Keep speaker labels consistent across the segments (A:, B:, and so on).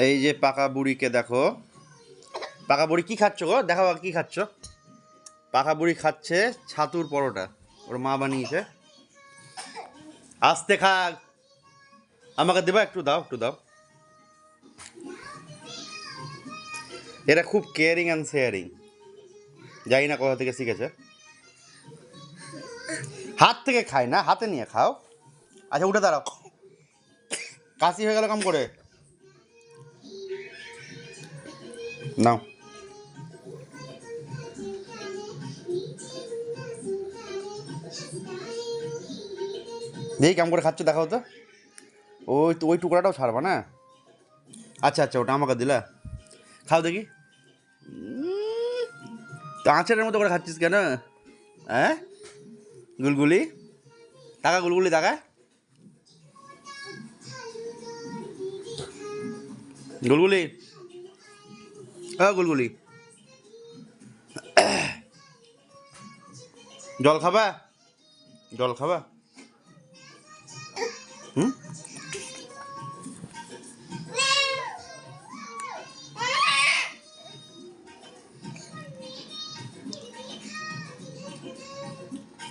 A: এই যে পাকা বুড়িকে দেখো, পাকা বুড়ি কি খাচ্ছ গো? দেখো কি খাচ্ছ? পাকা বুড়ি খাচ্ছে ছাতুর পরোটা, ওর মা বানিয়েছে। আস্তে খা, আমাকে দেবা? একটু দাও, একটু দাও। এরা খুব কেয়ারিং অ্যান্ড শেয়ারিং, জানি না কোথা থেকে শিখেছে। হাত থেকে খায় না, হাতে নিয়ে খাও। আচ্ছা উঠে দাঁড়াও, কাশি হয়ে গেল কাম করে নাও। দেখি কেমন করে খাচ্ছ দেখাও তো। ওই তো ওই টুকরাটাও ছাড়বা না? আচ্ছা আচ্ছা, ওটা আমাকে দিলা, খাও দেখি। তো আচারের মতো করে খাচ্ছিস কেন? হ্যাঁ গুলগুলি, টাকা গুলগুলি টাকা, গুলগুলি, হ্যাঁ গুলগুলি, জল খাবা? জল খাবা? হুম,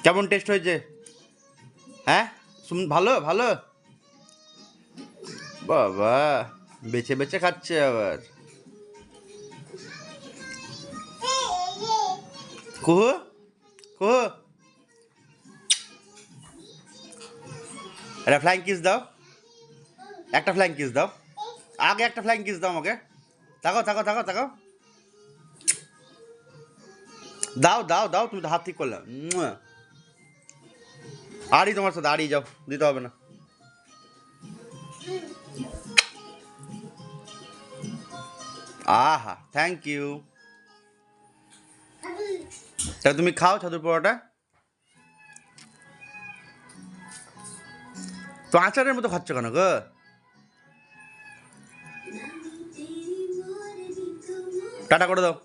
A: কেমন টেস্ট হয়েছে? হ্যাঁ ভালো ভালো। বাবা, বেছে বেছে খাচ্ছে আবার। কুহু কুহু, একটা ফ্লাইং কিস দাও, একটা ফ্লাইং কিস দাও, আগে একটা ফ্লাইং কিস দাও আমাকে। তাকাও তাকাও তাকাও তাকাও, দাও দাও দাও, তুমি তো হাত ঠিক করলে। আরই তোমার সাথে, আরই যাও, দিতে হবে না। আহা, থ্যাংক ইউ। তাহলে তুমি খাও ছাতুর পরোটা। তো আচারের মতো খাচ্ছ কেন গো? টাটা করে দাও।